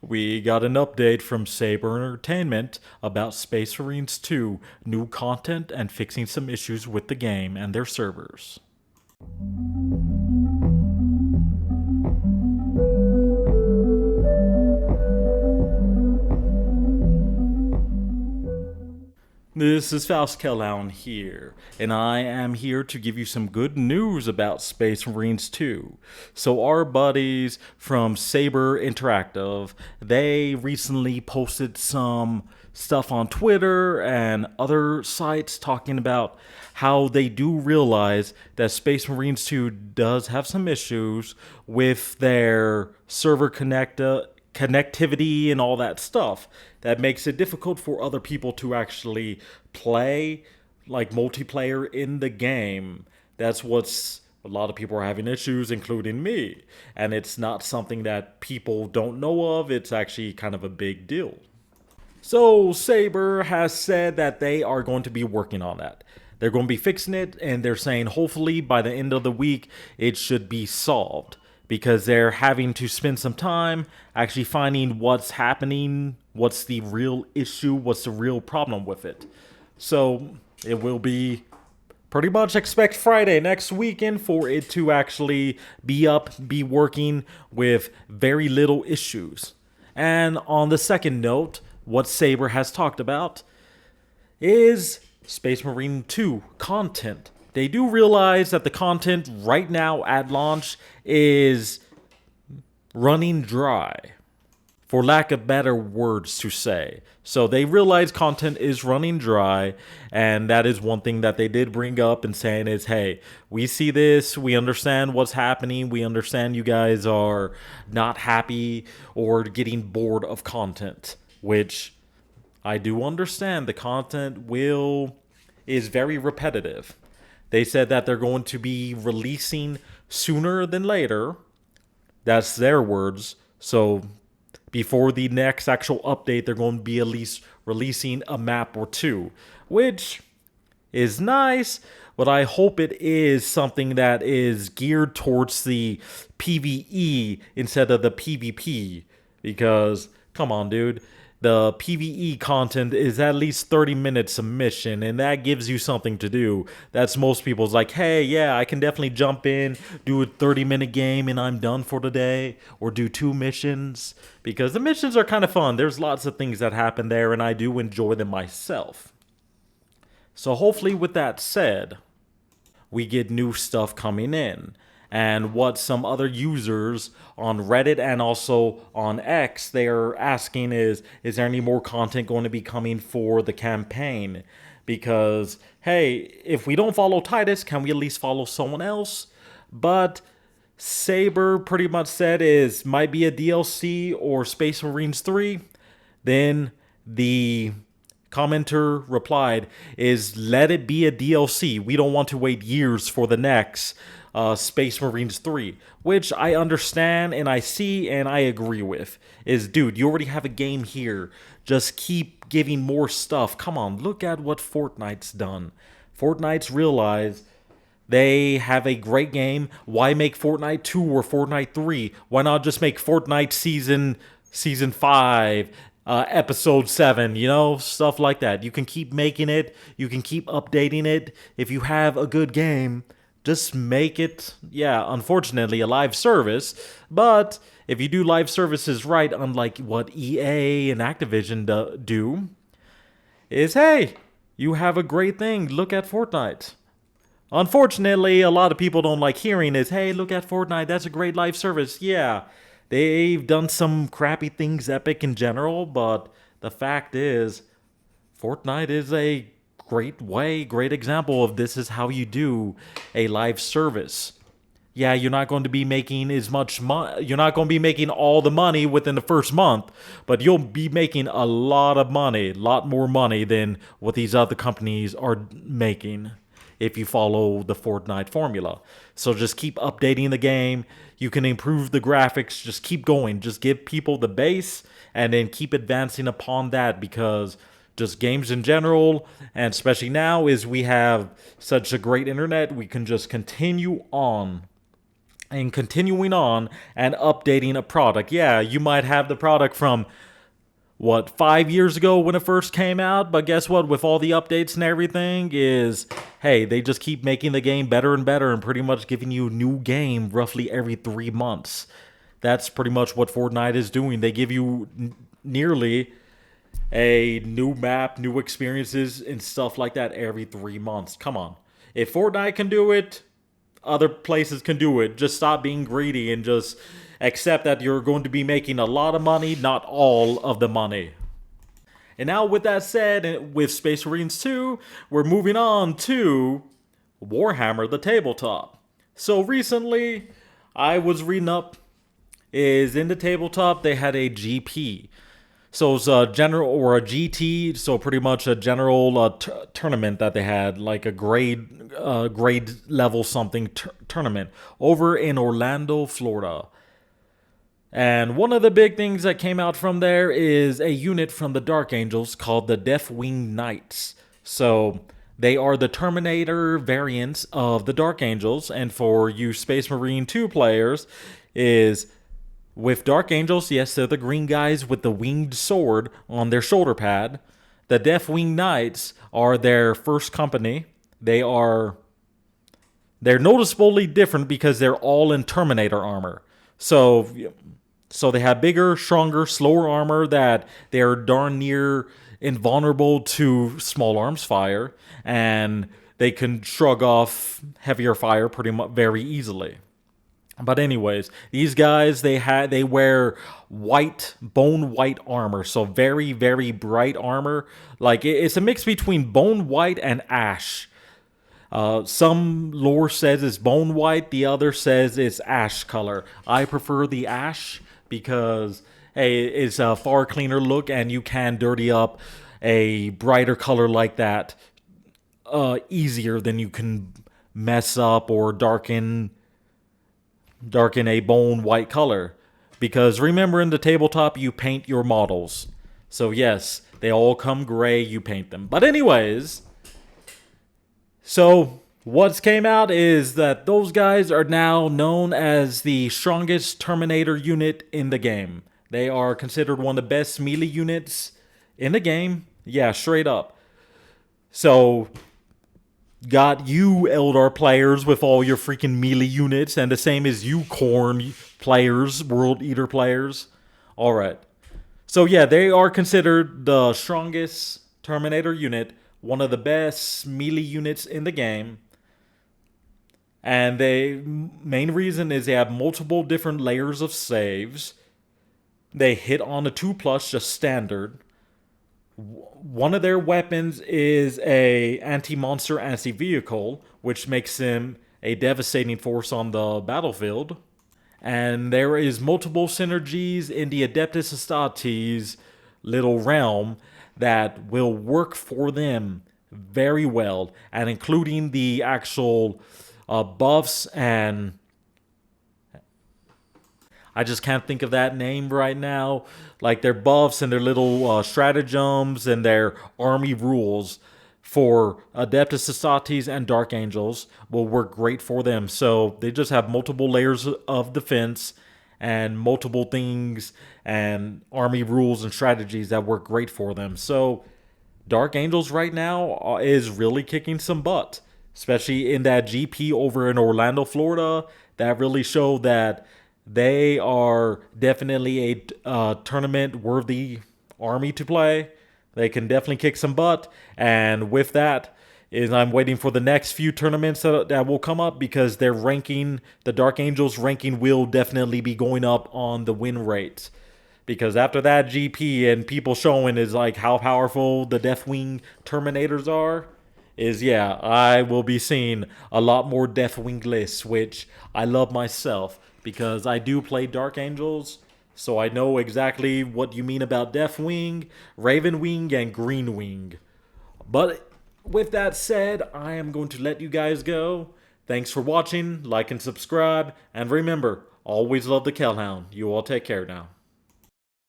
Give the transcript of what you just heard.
We got an update from Saber Entertainment about Space Marines 2, new content, and fixing some issues with the game and their servers. This is Faust Kellown here, and I am here to give you some good news about Space Marines 2. So our buddies from Saber Interactive, they recently posted some stuff on Twitter and other sites talking about how they do realize that Space Marines 2 does have some issues with their server connectivity and all that stuff that makes it difficult for other people to actually play like multiplayer in the game. That's what's a lot of people are having issues, including me. And it's not something that people don't know of. It's actually kind of a big deal. So Saber has said that they are going to be working on that. They're going to be fixing it, and they're saying hopefully by the end of the week it should be solved, because they're having to spend some time actually finding what's happening, what's the real issue, what's the real problem with it. So it will be pretty much expect Friday next weekend for it to actually be up, be working with very little issues. And on the second note, what Saber has talked about is Space Marine 2 content. They do realize that the content right now at launch is running dry, for lack of better words to say. So they realize content is running dry, and that is one thing that they did bring up and saying is, hey, we see this, we understand what's happening, we understand you guys are not happy or getting bored of content, which I do understand. The content is very repetitive. They said that they're going to be releasing sooner than later. That's their words. So before the next actual update, they're going to be at least releasing a map or two, which is nice, but I hope it is something that is geared towards the PvE instead of the PvP, because, come on, dude. The PvE content is at least 30 minutes a mission, and that gives you something to do. That's most people's like, hey, yeah, I can definitely jump in, do a 30-minute game, and I'm done for the day, or do 2 missions, because the missions are kind of fun. There's lots of things that happen there, and I do enjoy them myself. So hopefully with that said, we get new stuff coming in. And what some other users on Reddit and also on X, they are asking is there any more content going to be coming for the campaign? Because, hey, if we don't follow Titus, can we at least follow someone else? But Saber pretty much said is might be a DLC or Space Marines 3. Then the commenter replied is let it be a DLC. We don't want to wait years for the next Space Marines 3, which I understand and I see and I agree with. Is, dude, you already have a game here. Just keep giving more stuff. Come on, look at what Fortnite's done. Fortnite's realized they have a great game. Why make Fortnite 2 or Fortnite 3? Why not just make Fortnite season 5, episode 7, stuff like that. You can keep making it. You can keep updating it. If you have a good game, just make it, unfortunately, a live service. But if you do live services right, unlike what EA and Activision do, is, hey, you have a great thing. Look at Fortnite. Unfortunately, a lot of people don't like hearing is, hey, look at Fortnite. That's a great live service. Yeah, they've done some crappy things, Epic in general, but the fact is, Fortnite is a great example of this is how you do a live service. Yeah, you're not going to be making as much money. You're not going to be making all the money within the first month, but you'll be making a lot of money, a lot more money than what these other companies are making if you follow the Fortnite formula. So just keep updating the game. You can improve the graphics. Just keep going. Just give people the base and then keep advancing upon that, because just games in general, and especially now, is we have such a great internet, we can just continue on and continuing on and updating a product. Yeah, you might have the product from what, 5 years ago when it first came out, but guess what? With all the updates and everything, is hey, they just keep making the game better and better and pretty much giving you a new game roughly every 3 months. That's pretty much what Fortnite is doing. They give you nearly a new map, new experiences, and stuff like that every 3 months. Come on. If Fortnite can do it, other places can do it. Just stop being greedy and just accept that you're going to be making a lot of money, not all of the money. And now, with that said, with Space Marines 2, we're moving on to Warhammer the tabletop. So recently, I was reading up, is in the tabletop, they had a GP. So it's a general, or a GT, so pretty much a general tournament that they had, like a grade level something tournament over in Orlando, Florida. And one of the big things that came out from there is a unit from the Dark Angels called the Deathwing Knights. So they are the Terminator variants of the Dark Angels, and for you Space Marine 2 players, is with Dark Angels, yes, they're the green guys with the winged sword on their shoulder pad. The Deathwing Knights are their first company. They're noticeably different because they're all in Terminator armor. So they have bigger, stronger, slower armor that they're darn near invulnerable to small arms fire, and they can shrug off heavier fire pretty much very easily. But anyways, these guys, they wear white, bone white armor. So very, very bright armor. Like, it's a mix between bone white and ash. Some lore says it's bone white. The other says it's ash color. I prefer the ash because, hey, it's a far cleaner look, and you can dirty up a brighter color like that easier than you can mess up or darken a bone white color. Because remember, in the tabletop, you paint your models. So yes, they all come gray, you paint them. But anyways, so what's came out is that those guys are now known as the strongest Terminator unit in the game. They are considered one of the best melee units in the game. Yeah, straight up. So got you Eldar players with all your freaking melee units, and the same as you Khorne players, World Eater players. Alright. So yeah, they are considered the strongest Terminator unit, one of the best melee units in the game. And the main reason is they have multiple different layers of saves. They hit on a 2+ just standard. One of their weapons is a anti-monster, anti-vehicle, which makes them a devastating force on the battlefield. And there is multiple synergies in the Adeptus Astartes little realm that will work for them very well, and including the actual buffs, and I just can't think of that name right now. Like their buffs and their little stratagems and their army rules for Adeptus Astartes and Dark Angels will work great for them. So they just have multiple layers of defense and multiple things and army rules and strategies that work great for them. So Dark Angels right now is really kicking some butt, especially in that GP over in Orlando, Florida. That really showed that they are definitely a tournament-worthy army to play. They can definitely kick some butt. And with that, I'm waiting for the next few tournaments that will come up, because their ranking, the Dark Angels ranking, will definitely be going up on the win rate. Because after that GP and people showing is like how powerful the Deathwing Terminators are, yeah, I will be seeing a lot more Deathwing lists, which I love myself, because I do play Dark Angels, so I know exactly what you mean about Deathwing, Ravenwing, and Greenwing. But with that said, I am going to let you guys go. Thanks for watching, like and subscribe, and remember, always love the Kellhound. You all take care now.